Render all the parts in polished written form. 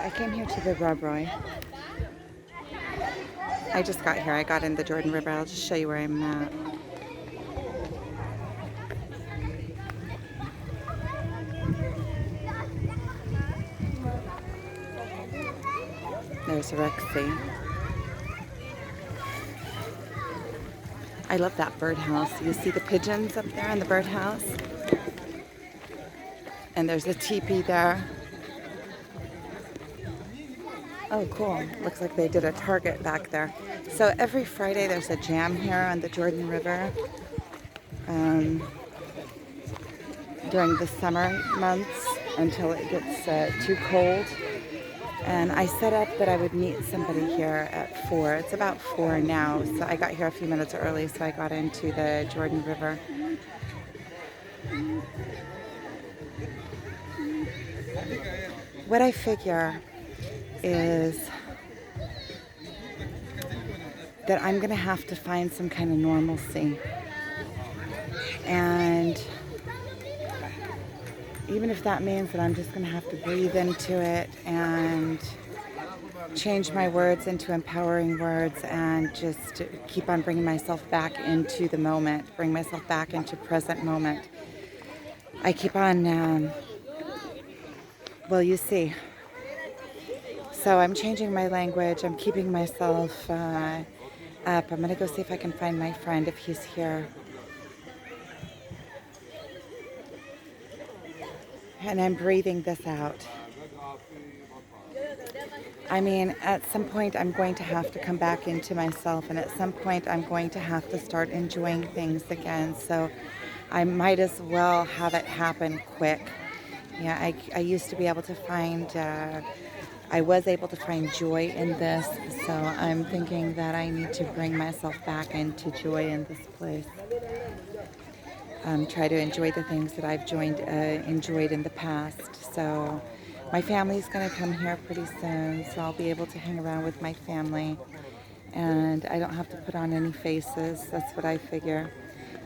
I came here to the RobRoy. I just got here. I got in the Jordan River. I'll just show you where I'm at. There's Rexy. I love that birdhouse. You see the pigeons up there in the birdhouse? And there's a teepee there. Oh, cool. Looks like they did a Target back there. So every Friday there's a jam here on the Jordan River during the summer months until it gets too cold. And I set up that I would meet somebody here at 4. It's about 4 now, so I got here a few minutes early, so I got into the Jordan River. What I figure is that I'm going to have to find some kind of normalcy. And even if that means that I'm just going to have to breathe into it and change my words into empowering words and just keep on bringing myself back into the moment, bring myself back into present moment. I keep on, well, you see. So I'm changing my language. I'm keeping myself up. I'm going to go see if I can find my friend if he's here. And I'm breathing this out. I mean, at some point I'm going to have to come back into myself, and at some point I'm going to have to start enjoying things again. So I might as well have it happen quick. Yeah, I used to be able to find, I was able to find joy in this. So I'm thinking that I need to bring myself back into joy in this place. Try to enjoy the things that I've enjoyed in the past. So my family's going to come here pretty soon, so I'll be able to hang around with my family. And I don't have to put on any faces. That's what I figure.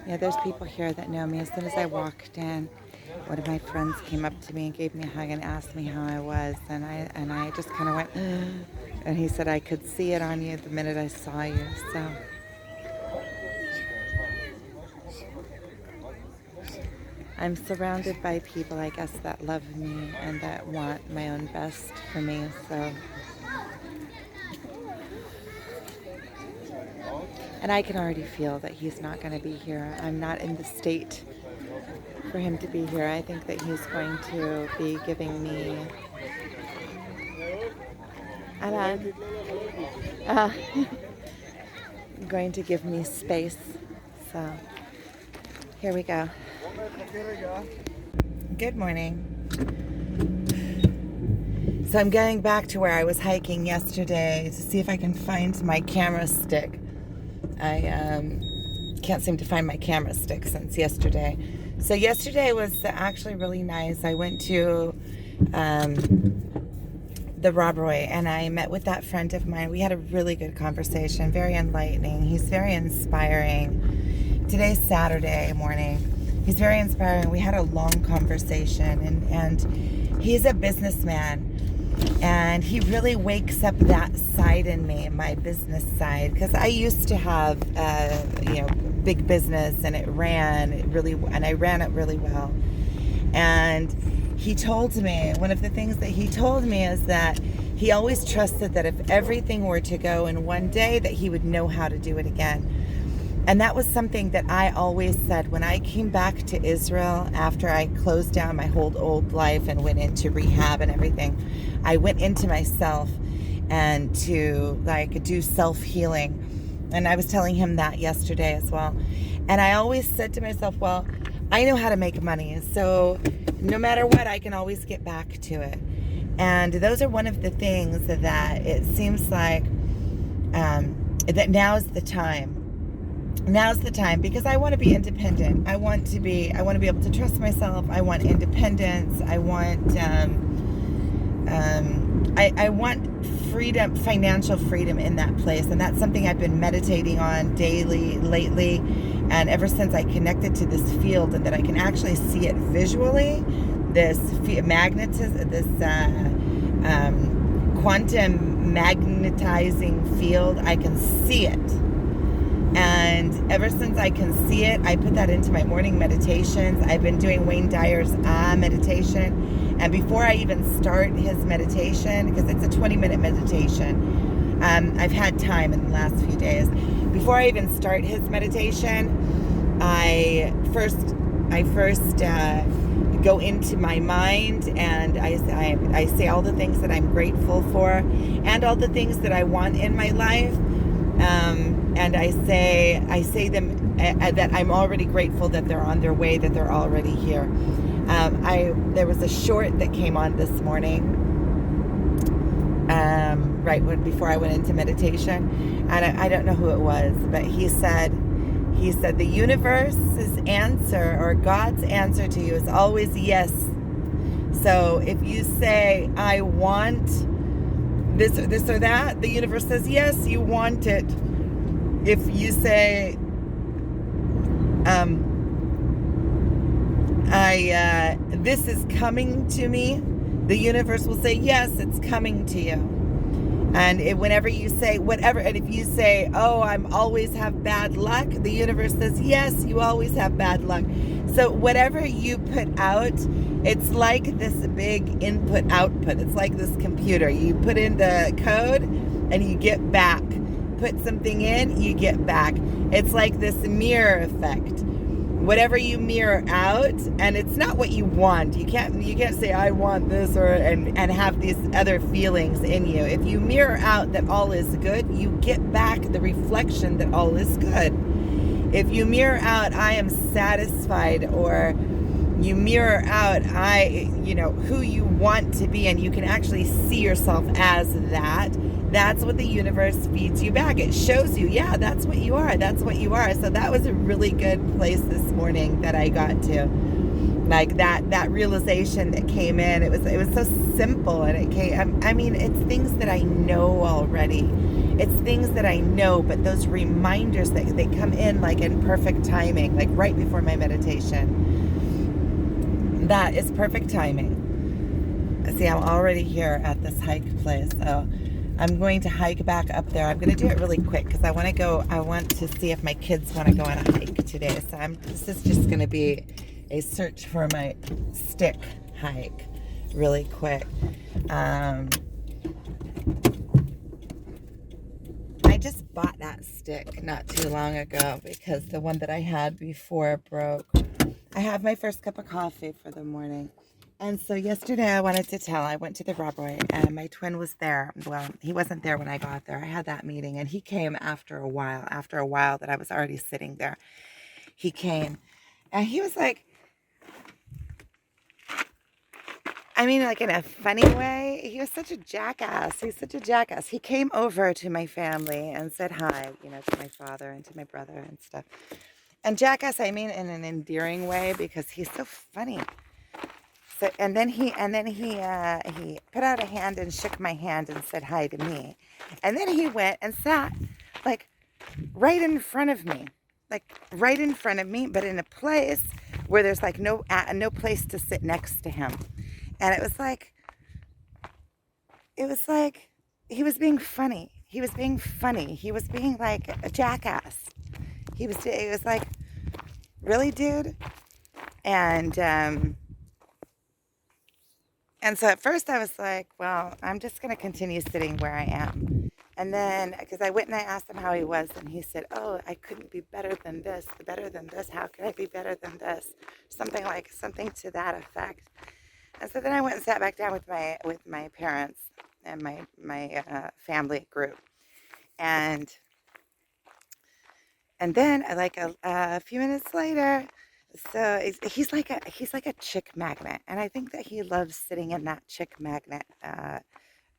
Yeah, there's people here that know me. As soon as I walked in, one of my friends came up to me and gave me a hug and asked me how I was. And I just kind of went, and he said, I could see it on you the minute I saw you. So I'm surrounded by people, I guess, that love me and that want my own best for me. So, and I can already feel that he's not going to be here. I'm not in the state for him to be here. I think that he's going to be giving me going to give me space. So here we go. Good morning. So I'm going back to where I was hiking yesterday to see if I can find my camera stick. I can't seem to find my camera stick since yesterday. So yesterday was actually really nice. I went to the RobRoy and I met with that friend of mine. We had a really good conversation, very enlightening. He's very inspiring. Today's Saturday morning. He's very inspiring. We had a long conversation, and he's a businessman, and he really wakes up that side in me, my business side, because I used to have, big business, and I ran it really well. And he told me, one of the things that he told me is that he always trusted that if everything were to go in one day, that he would know how to do it again. And that was something that I always said when I came back to Israel after I closed down my whole old life and went into rehab and everything. I went into myself and to do self-healing. And I was telling him that yesterday as well. And I always said to myself, well, I know how to make money. So no matter what, I can always get back to it. And those are one of the things that it seems like that now's the time. Now's the time, because I want to be independent. I want to be able to trust myself. I want independence. I want I want freedom, financial freedom in that place. And that's something I've been meditating on daily lately. And ever since I connected to this field and that I can actually see it visually, this magnetism, this quantum magnetizing field. I can see it. And ever since I can see it, I put that into my morning meditations. I've been doing Wayne Dyer's meditation. And before I even start his meditation, because it's a 20-minute meditation, I've had time in the last few days. Before I even start his meditation, I first go into my mind, and I say all the things that I'm grateful for and all the things that I want in my life. And I say them that I'm already grateful that they're on their way, that they're already here. There was a short that came on this morning, before I went into meditation, and I don't know who it was, but he said the universe's answer, or God's answer to you, is always yes. So if you say, I want this or that, the universe says yes, you want it. If you say, this is coming to me, the universe will say yes, it's coming to you. And whenever you say whatever, and if you say, oh, I'm always have bad luck, the universe says yes, you always have bad luck. So whatever you put out, it's like this big input output. It's like this computer. You put in the code and you get back. Put something in, you get back. It's like this mirror effect. Whatever you mirror out, and it's not what you want. You can't say I want this and have these other feelings in you. If you mirror out that all is good, you get back the reflection that all is good. If you mirror out I am satisfied, or you mirror out who you want to be, and you can actually see yourself as that, that's what the universe feeds you back. It shows you, yeah, that's what you are. That's what you are. So that was a really good place this morning that I got to. Like that realization that came in. It was so simple, and it came. I mean, it's things that I know already. It's things that I know, but those reminders that they come in like in perfect timing, like right before my meditation. That is perfect timing. See, I'm already here at this hike place, so I'm going to hike back up there. I'm going to do it really quick because I want to see if my kids want to go on a hike today. So this is just going to be a search for my stick hike really quick. I just bought that stick not too long ago because the one that I had before broke. I have my first cup of coffee for the morning. And so yesterday I went to the RobRoy, and my twin was there. Well, he wasn't there when I got there. I had that meeting, and he came after a while that I was already sitting there. He came, and he was like, I mean, like in a funny way, he was such a jackass. He's such a jackass. He came over to my family and said hi, to my father and to my brother and stuff. And jackass, I mean in an endearing way, because he's so funny. So, and then he put out a hand and shook my hand and said hi to me. And then he went and sat like right in front of me, but in a place where there's like no place to sit next to him. And it was like he was being funny. He was being like a jackass. It was like, really, dude? And so at first I was like, well, I'm just going to continue sitting where I am. And then, because I went and I asked him how he was, and he said, oh, I couldn't be better than this. How could I be better than this? Something to that effect. And so then I went and sat back down with my parents and my family group. And then like a few minutes later, so he's like a chick magnet, and I think that he loves sitting in that chick magnet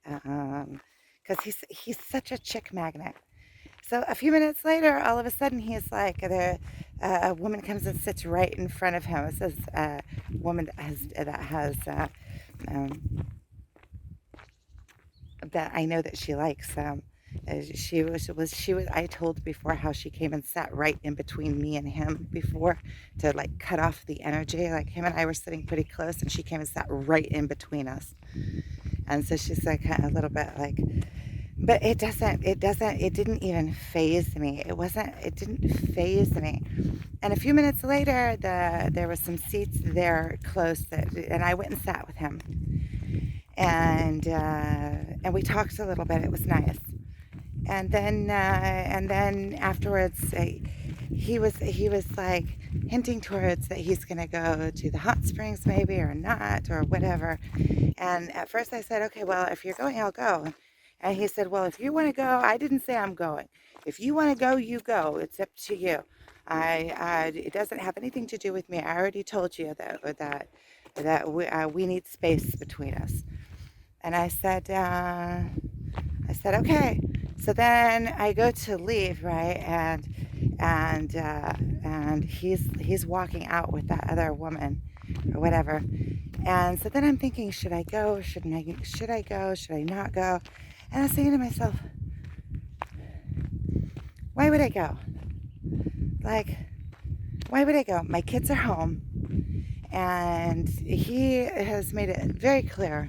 because he's such a chick magnet. So a few minutes later, all of a sudden, he's like, a woman comes and sits right in front of him. It says a woman that I know that she likes. She was. I told before how she came and sat right in between me and him before to like cut off the energy. Like him and I were sitting pretty close, and she came and sat right in between us. And so she's like a little bit like, but it didn't even faze me. It didn't faze me. And a few minutes later, there was some seats there close and I went and sat with him. And we talked a little bit. It was nice. And then afterwards, he was like hinting towards that he's gonna go to the hot springs maybe or not or whatever. And at first I said, okay, well, if you're going, I'll go. And he said, well, if you want to go, I didn't say I'm going. If you want to go, you go. It's up to you. It doesn't have anything to do with me. I already told you that we need space between us. And I said, okay. So then I go to leave, right? And he's walking out with that other woman or whatever. And so then I'm thinking, should I go? Should I go? Should I not go? And I was saying to myself, why would I go? Like, why would I go? My kids are home, and he has made it very clear.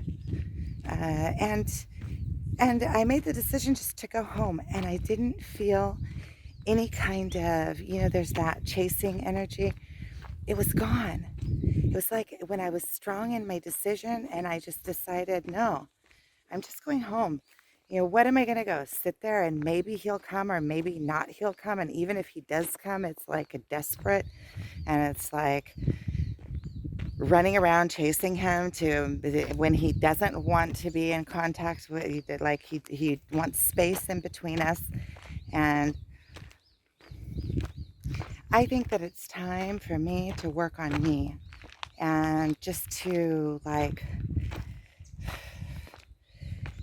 And I made the decision just to go home, and I didn't feel any kind of, there's that chasing energy. It was gone. It was like when I was strong in my decision and I just decided, no, I'm just going home. What am I going to go? Sit there and maybe he'll come or maybe not he'll come. And even if he does come, it's like a desperate, and it's like running around chasing him to when he doesn't want to be in contact with, like he wants space in between us. And I think that it's time for me to work on me and just to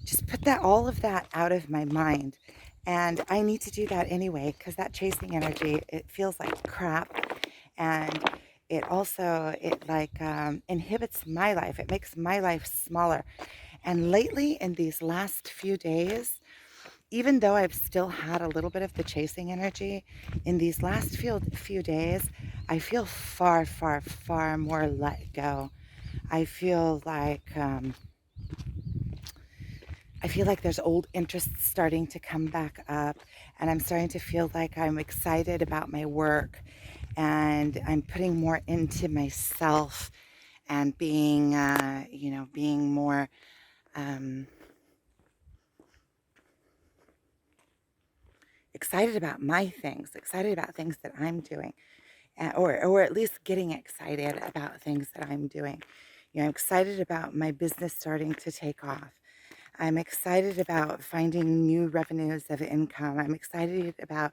just put all of that out of my mind. And I need to do that anyway, because that chasing energy, it feels like crap. And it inhibits my life. It makes my life smaller. And lately, in these last few days, even though I've still had a little bit of the chasing energy, in these last few days, I feel far, far, far more let go. I feel like there's old interests starting to come back up, and I'm starting to feel like I'm excited about my work, and I'm putting more into myself and being more excited about my things, excited about things that I'm doing, or at least getting excited about things that I'm doing. I'm excited about my business starting to take off. I'm excited about finding new revenues of income. I'm excited about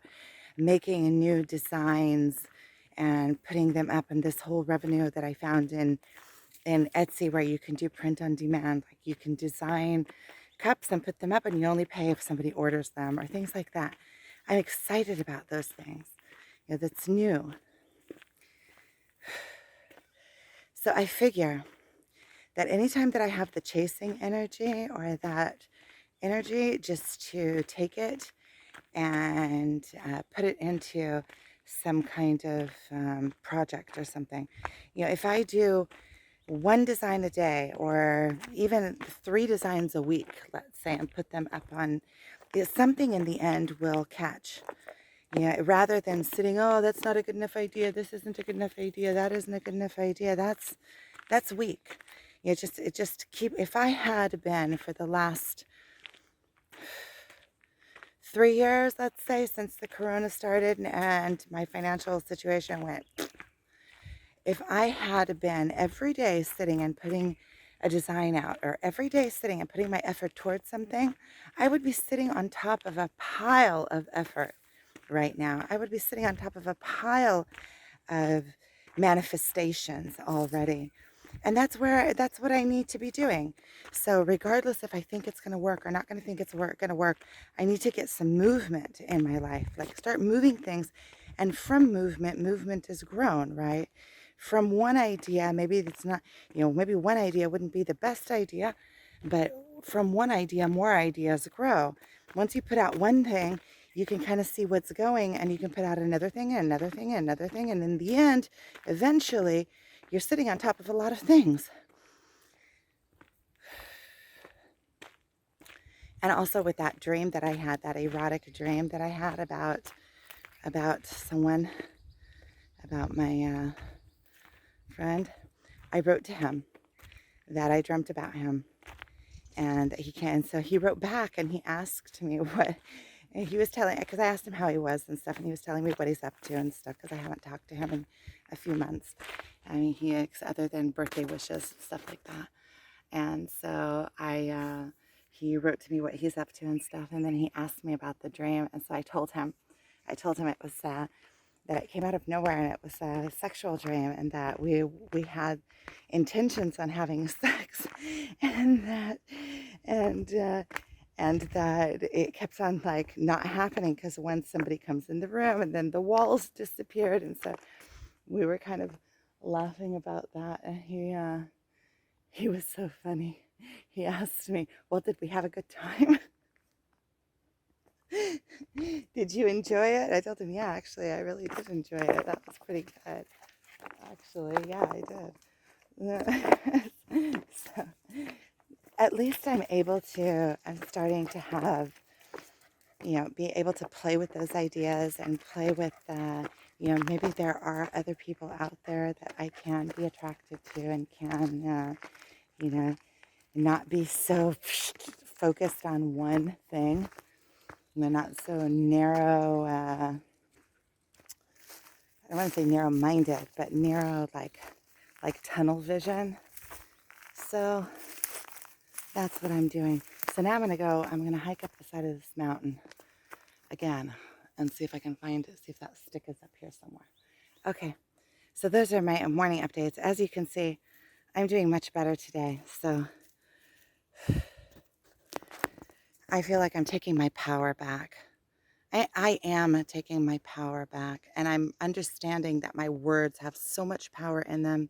making new designs and putting them up, in this whole revenue that I found in Etsy, where you can do print on demand. Like, you can design cups and put them up, and you only pay if somebody orders them, or things like that. I'm excited about those things. That's new. So I figure that anytime that I have the chasing energy, or that energy, just to take it and put it into some kind of project or something. If I do one design a day, or even 3 designs a week, let's say, and put them up on, something in the end will catch. Rather than sitting, oh, that's not a good enough idea, this isn't a good enough idea, that isn't a good enough idea, that's weak. If I had been, for the last 3 years, let's say, since the corona started and my financial situation went, if I had been every day sitting and putting a design out, or every day sitting and putting my effort towards something, I would be sitting on top of a pile of effort right now. I would be sitting on top of a pile of manifestations already. And that's what I need to be doing. So regardless if I think it's going to work or not going to think it's going to work, I need to get some movement in my life, like start moving things. And from movement is grown, right? From one idea, maybe it's not, maybe one idea wouldn't be the best idea, but from one idea, more ideas grow. Once you put out one thing, you can kind of see what's going, and you can put out another thing and another thing and another thing. And in the end, eventually, you're sitting on top of a lot of things. And also with that dream that I had, that erotic dream that I had about someone, about my friend, I wrote to him that I dreamt about him. And so he wrote back and he asked me what, and he was telling, because I asked him how he was and stuff, and he was telling me what he's up to and stuff, because I haven't talked to him in a few months. I mean, other than birthday wishes, stuff like that. And so he wrote to me what he's up to and stuff, and then he asked me about the dream, and so I told him it was that it came out of nowhere, and it was a sexual dream, and that we had intentions on having sex, and that it kept on like not happening, because once somebody comes in the room, and then the walls disappeared, and so we were kind of laughing about that, and he was so funny. He asked me, well, did we have a good time? Did you enjoy it? I told him, yeah, actually, I really did enjoy it. That was pretty good. Actually, yeah, I did. So, at least I'm starting to have, be able to play with those ideas and play with, maybe there are other people out there that I can be attracted to and can, not be so focused on one thing. Not so narrow, I don't want to say narrow-minded, but narrow, like tunnel vision. So that's what I'm doing. So now I'm going to hike up the side of this mountain again and see if I can see if that stick is up here somewhere. Okay, so those are my morning updates. As you can see, I'm doing much better today. So I feel like I'm taking my power back. I am taking my power back, and I'm understanding that my words have so much power in them.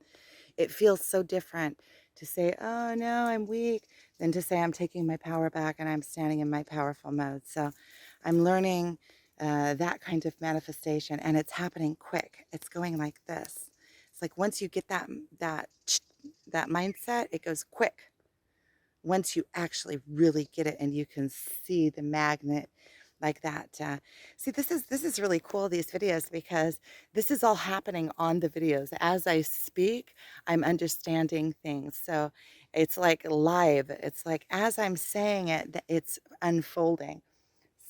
It feels so different to say, oh no, I'm weak, than to say I'm taking my power back and I'm standing in my powerful mode. So I'm learning that kind of manifestation, and it's happening quick. It's going like this. It's like once you get that mindset, it goes quick. Once you actually really get it and you can see the magnet like that. See, this is really cool, these videos, because this is all happening on the videos. As I speak, I'm understanding things. So it's like live. It's like as I'm saying it, it's unfolding.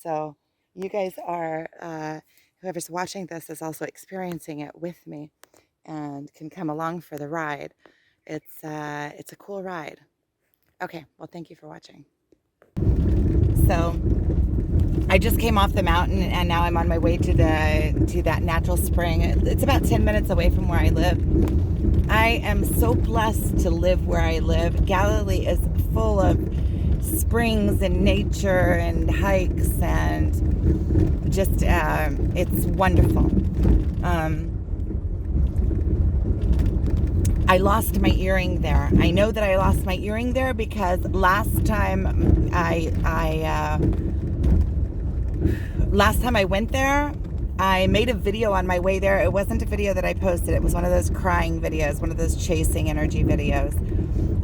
So you guys are, whoever's watching this is also experiencing it with me and can come along for the ride. It's a cool ride. Okay, well, thank you for watching. So I just came off the mountain, and now I'm on my way to that natural spring. It's about 10 minutes away from where I live. I am so blessed to live where I live. Galilee is full of springs and nature and hikes, and just it's wonderful. I lost my earring there. I know that I lost my earring there because last time I went there, I made a video on my way there. It wasn't a video that I posted. It was one of those crying videos, one of those chasing energy videos.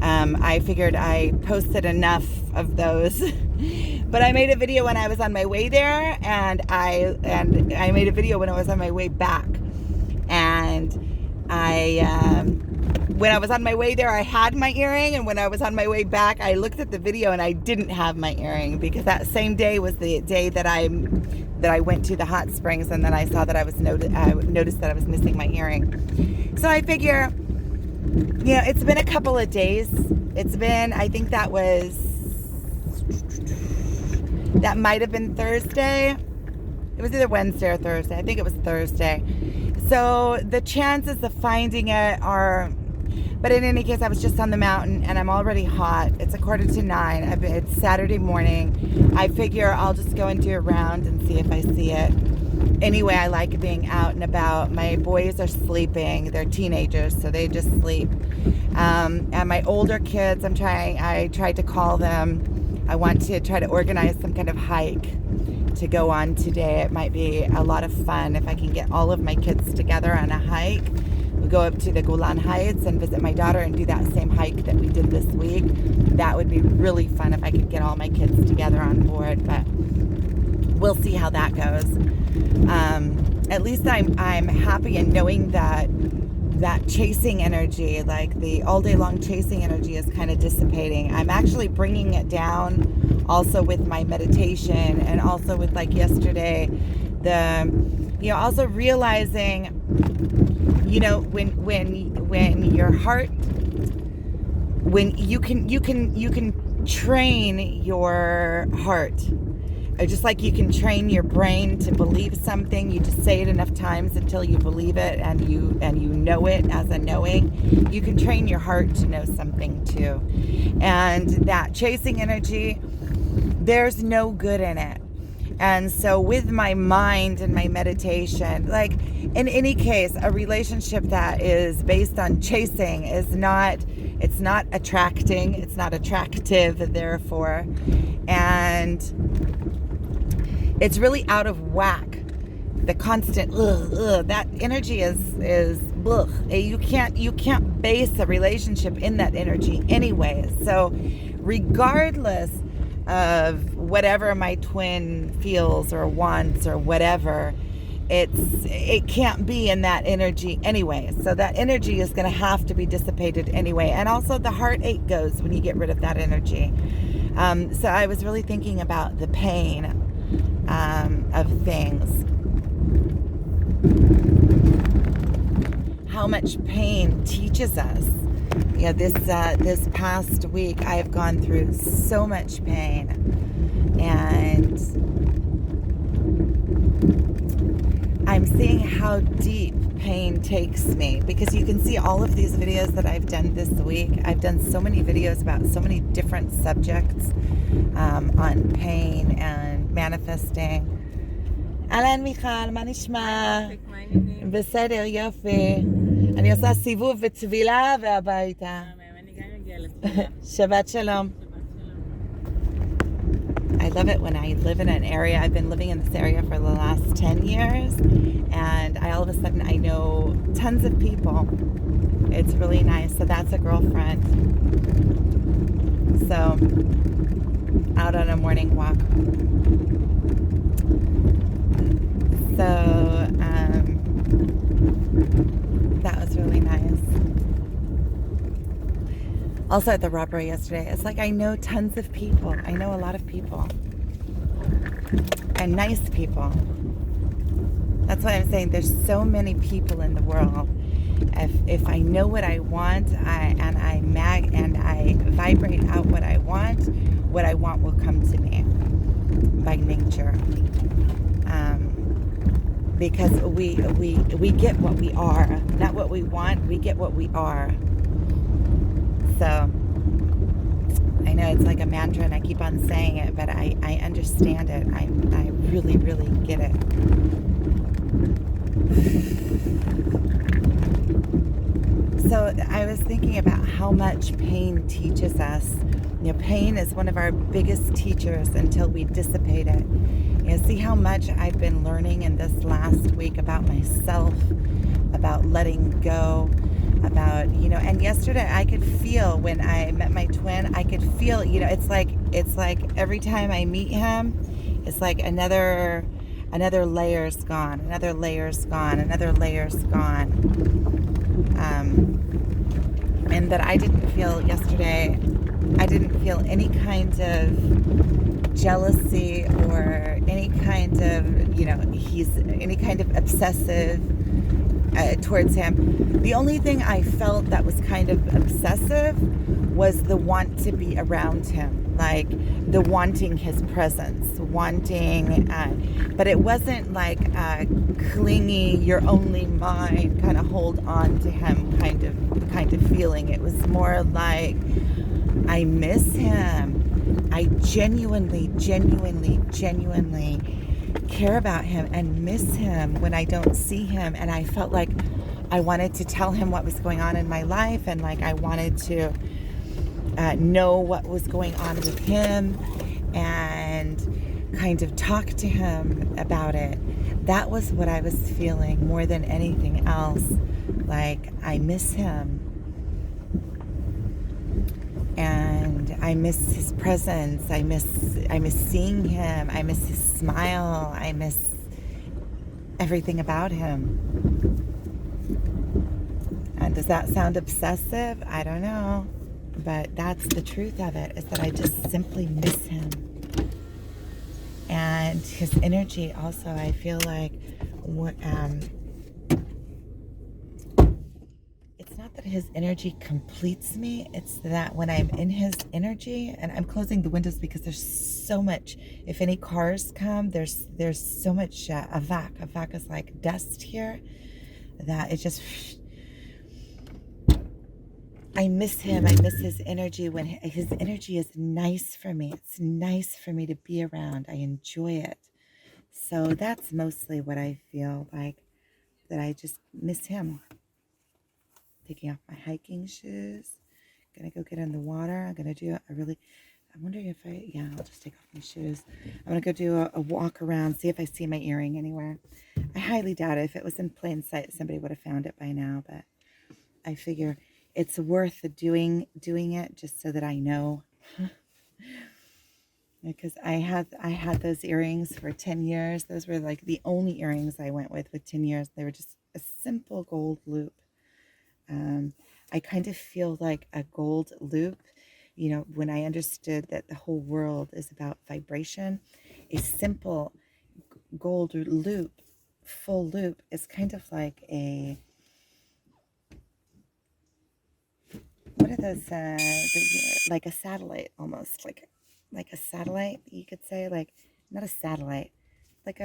I figured I posted enough of those, but I made a video when I was on my way there, and I made a video when I was on my way back. And when I was on my way there, I had my earring, and when I was on my way back, I looked at the video and I didn't have my earring, because that same day was the day that I went to the hot springs, and then I saw that I noticed that I was missing my earring. So I figure, it's been a couple of days. I think that might have been Thursday. It was either Wednesday or Thursday. I think it was Thursday. So the chances of finding it are, but in any case, I was just on the mountain and I'm already hot. It's 8:45. It's Saturday morning. I figure I'll just go and do a round and see if I see it. Anyway, I like being out and about. My boys are sleeping. They're teenagers, so they just sleep. And my older kids, I tried to call them. I want to try to organize some kind of hike to go on today. It might be a lot of fun if I can get all of my kids together on a hike. we go up to the Golan Heights and visit my daughter and do that same hike that we did this week. That would be really fun if I could get all my kids together on board, but we'll see how that goes. At least I'm happy in knowing that chasing energy, like the all day long chasing energy, is kind of dissipating. I'm actually bringing it down also with my meditation, and also with, like, yesterday, also realizing, when your heart, when you can train your heart. Just like you can train your brain to believe something, you just say it enough times until you believe it and you know it as a knowing. You can train your heart to know something too. And that chasing energy, there's no good in it. And so with my mind and my meditation, like in any case, a relationship that is based on chasing is not attracting, it's not attractive, therefore. And it's really out of whack. The constant that energy is you can't base a relationship in that energy anyway. So regardless of whatever my twin feels or wants or whatever, it can't be in that energy anyway. So that energy is going to have to be dissipated anyway. And also the heartache goes when you get rid of that energy. So I was really thinking about the pain of things. How much pain teaches us. This past week I have gone through so much pain, and I'm seeing how deep pain takes me, because you can see all of these videos that I've done this week. I've done so many videos about so many different subjects on pain and manifesting. אהלן מיכל, מה נשמע? בסדר, יופי. אני עושה סיבוב וטבילה והביתה. אני גם מגיעה לטבילה. שבת שלום. I love it when I live in an area. I've been living in this area for the last 10 years, and all of a sudden I know tons of people. It's really nice. So that's a girlfriend. So out on a morning walk. So that was really nice. Also at the RobRoy yesterday, it's like I know tons of people. I know a lot of people. And nice people. That's why I'm saying there's so many people in the world. If I know what I want, and I vibrate out what I want will come to me by nature. Because we get what we are, not what we want. We get what we are. So I know it's like a mantra, and I keep on saying it, but I understand it. I really, really get it. So I was thinking about how much pain teaches us. Pain is one of our biggest teachers until we dissipate it. See how much I've been learning in this last week about myself, about letting go, about, and yesterday I could feel, when I met my twin, I could feel, it's like every time I meet him, it's like another layer's gone, another layer's gone, another layer's gone. And that I didn't feel yesterday, I didn't feel any kind of jealousy or any kind of, he's any kind of obsessive towards him. The only thing I felt that was kind of obsessive was the want to be around him, like the wanting his presence, wanting, but it wasn't like clingy, you're only mine, kind of hold on to him kind of feeling. It was more like, I miss him. I genuinely care about him and miss him when I don't see him. And I felt like I wanted to tell him what was going on in my life, and like I wanted to know what was going on with him and kind of talk to him about it. That was what I was feeling more than anything else. Like, I miss him, and I miss his presence. I miss seeing him. I miss his smile. I miss everything about him. And does that sound obsessive? I don't know. But that's the truth of it, is that I just simply miss him. And his energy also, I feel like, it's not that his energy completes me. It's that when I'm in his energy, and I'm closing the windows because there's so much, if any cars come, there's so much avac. Avac is like dust here that it just, I miss him. I miss his energy. When his energy is nice for me, it's nice for me to be around. I enjoy it. So that's mostly what I feel like, that I just miss him. Taking off my hiking shoes. Gonna go get in the water. I'm gonna do I'm wondering if I'll just take off my shoes. I'm gonna go do a walk around, see if I see my earring anywhere. I highly doubt it. If it was in plain sight, somebody would have found it by now, but I figure it's worth doing it just so that I know. Because I had those earrings for 10 years. Those were like the only earrings I went with 10 years. They were just a simple gold loop. I kind of feel like a gold loop, when I understood that the whole world is about vibration, a simple gold loop, full loop, is kind of like what are those, like a satellite, almost like a satellite, you could say, like, not a satellite, like,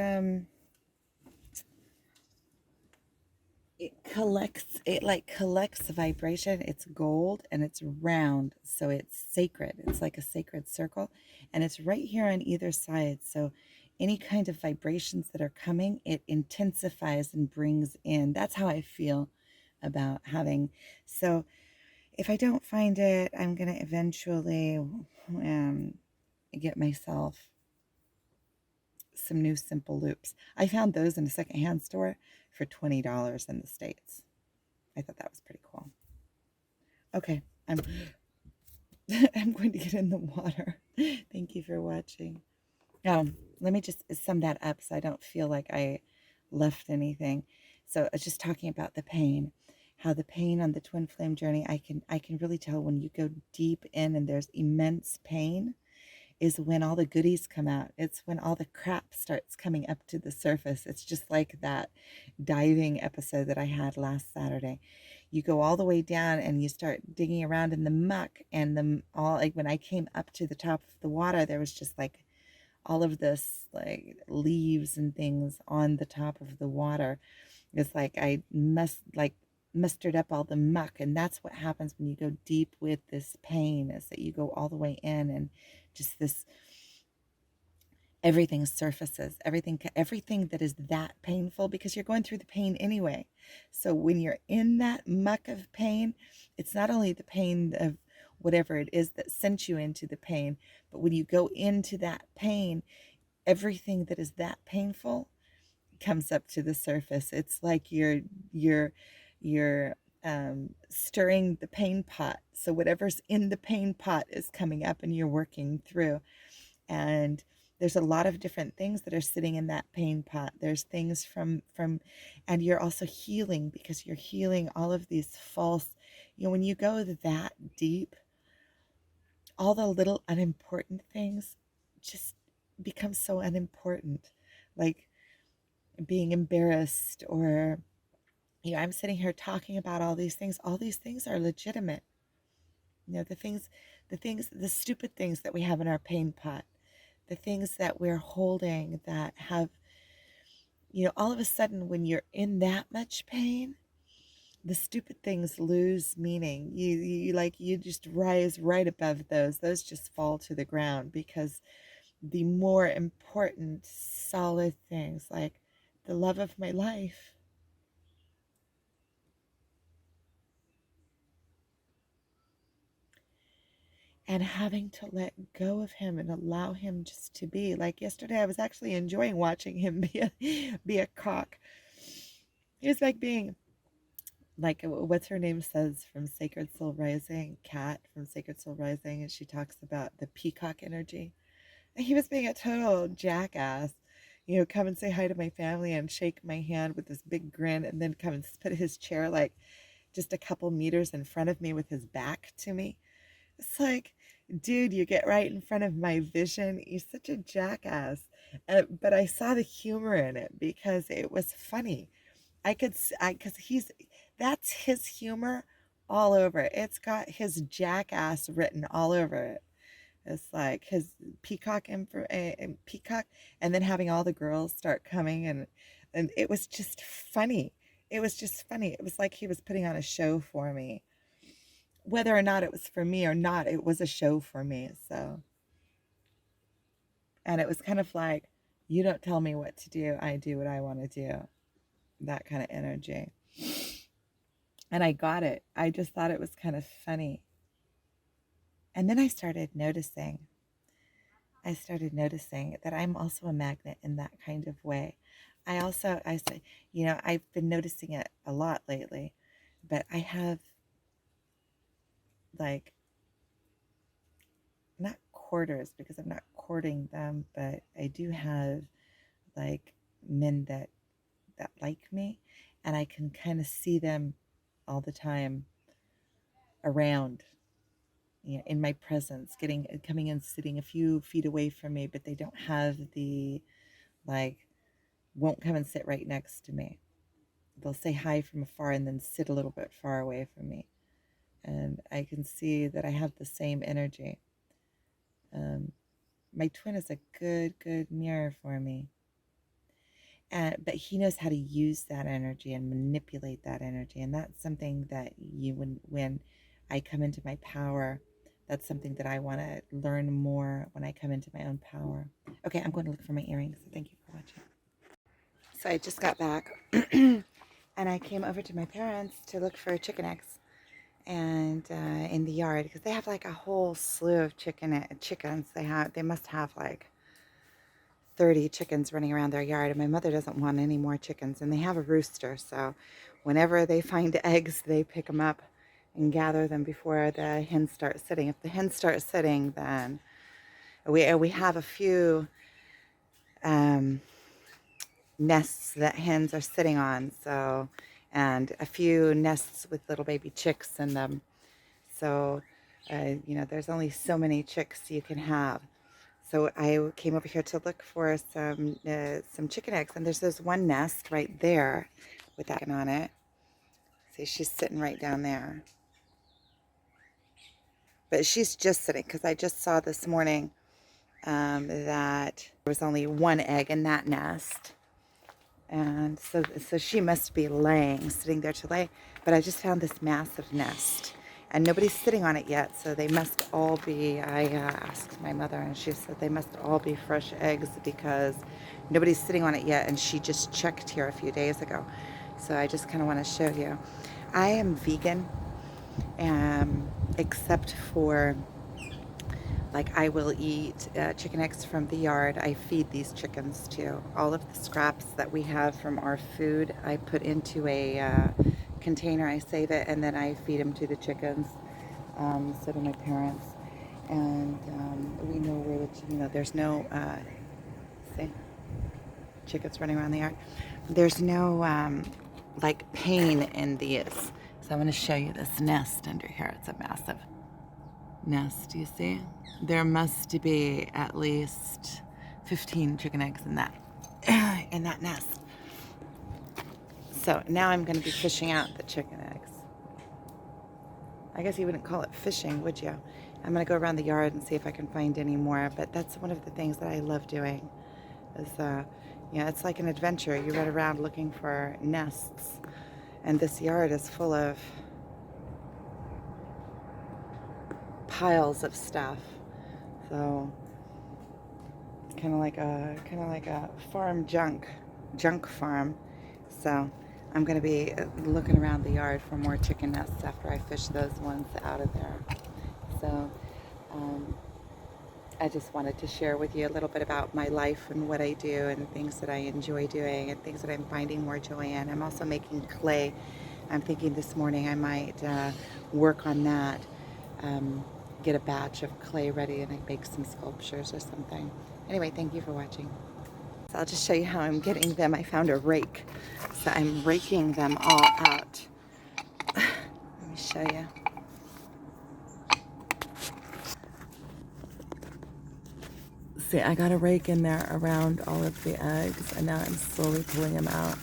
it collects vibration. It's gold and it's round, so it's sacred. It's like a sacred circle, and it's right here on either side. So any kind of vibrations that are coming, it intensifies and brings in. That's how I feel about having. So if I don't find it, I'm gonna eventually get myself some new simple loops. I found those in a secondhand store for $20 in the States. I thought that was pretty cool. Okay, I'm I'm going to get in the water. Thank you for watching. Let me just sum that up so I don't feel like I left anything. So I was just talking about the pain, how the pain on the twin flame journey, I can really tell when you go deep in and there's immense pain, is when all the goodies come out. It's when all the crap starts coming up to the surface. It's just like that diving episode that I had last Saturday. You go all the way down and you start digging around in the muck, and like when I came up to the top of the water, there was just like all of this like leaves and things on the top of the water. It's like I must like mustered up all the muck, and that's what happens when you go deep with this pain, is that you go all the way in, and just this, everything surfaces, everything that is that painful, because you're going through the pain anyway. So when you're in that muck of pain, it's not only the pain of whatever it is that sent you into the pain, but when you go into that pain, everything that is that painful comes up to the surface. It's like you're stirring the pain pot. So whatever's in the pain pot is coming up, and you're working through. And there's a lot of different things that are sitting in that pain pot. There's things from, and you're also healing, because you're healing all of these false, when you go that deep, all the little unimportant things just become so unimportant. Like being embarrassed, or I'm sitting here talking about all these things. All these things are legitimate. The stupid things that we have in our pain pot, the things that we're holding that have, all of a sudden when you're in that much pain, the stupid things lose meaning. You just rise right above those. Those just fall to the ground, because the more important solid things, like the love of my life, and having to let go of him and allow him just to be. Like yesterday, I was actually enjoying watching him be a cock. He was like being like what's her name says from Sacred Soul Rising, Kat from Sacred Soul Rising, and she talks about the peacock energy. And he was being a total jackass. Come and say hi to my family and shake my hand with this big grin, and then come and put his chair like just a couple meters in front of me with his back to me. It's like, dude, you get right in front of my vision. You're such a jackass. But I saw the humor in it because it was funny. Because that's his humor all over it. It's got his jackass written all over it. It's like his peacock, and then having all the girls start coming, and it was just funny. It was just funny. It was like he was putting on a show for me. Whether or not it was for me or not, it was a show for me. So, and it was kind of like, you don't tell me what to do, I do what I want to do. That kind of energy. And I got it. I just thought it was kind of funny. And then I started noticing that I'm also a magnet in that kind of way. I say, I've been noticing it a lot lately, but I have like, not quarters because I'm not courting them, but I do have like men that like me, and I can kind of see them all the time around, in my presence, coming in, sitting a few feet away from me, but they don't have the, like, won't come and sit right next to me. They'll say hi from afar and then sit a little bit far away from me. And I can see that I have the same energy. My twin is a good mirror for me. But he knows how to use that energy and manipulate that energy. And that's something that when I come into my power, that's something that I want to learn more when I come into my own power. Okay, I'm going to look for my earrings. Thank you for watching. So I just got back and I came over to my parents to look for chicken eggs and in the yard because they have like a whole slew of chickens. They must have like 30 chickens running around their yard, and my mother doesn't want any more chickens, and they have a rooster, so whenever they find eggs, they pick them up and gather them before the hens start sitting. If the hens start sitting, then we have a few nests that hens are sitting on, so, and a few nests with little baby chicks in them. So, there's only so many chicks you can have. So I came over here to look for some chicken eggs, and there's this one nest right there with that chicken on it. See, she's sitting right down there. But she's just sitting because I just saw this morning that there was only one egg in that nest. And so she must be sitting there to lay. But I just found this massive nest. And nobody's sitting on it yet, so they must all be, I asked my mother, and she said they must all be fresh eggs because nobody's sitting on it yet, and she just checked here a few days ago. So I just kind of want to show you. I am vegan, except for, like, I will eat chicken eggs from the yard. I feed these chickens too. All of the scraps that we have from our food, I put into a container, I save it, and then I feed them to the chickens, so to my parents. And we know where there's no, see, chickens running around the yard. There's no, like, pain in these. So I'm going to show you this nest under here. It's a massive nest, you see? There must be at least 15 chicken eggs in that nest. So now I'm going to be fishing out the chicken eggs. I guess you wouldn't call it fishing, would you? I'm going to go around the yard and see if I can find any more. But that's one of the things that I love doing. Is, it's like an adventure. You run around looking for nests. And this yard is full of piles of stuff. So it's kind of like a farm junk farm. So I'm going to be looking around the yard for more chicken nests after I fish those ones out of there. So I just wanted to share with you a little bit about my life and what I do and things that I enjoy doing and things that I'm finding more joy in. I'm also making clay I'm thinking this morning I might work on that, get a batch of clay ready and I make some sculptures or something. Anyway, thank you for watching. So I'll just show you how I'm getting them. I found a rake, so I'm raking them all out. Let me show you. See, I got a rake in there around all of the eggs, and now I'm slowly pulling them out.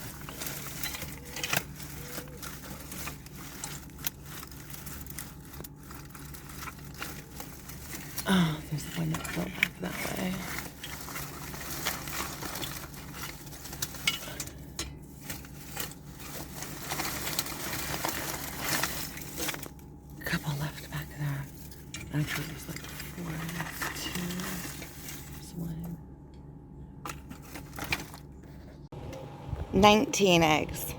Oh, there's one that fell back that way. A couple left back there. Actually, there's like 4, 2, there's 1. 19 eggs.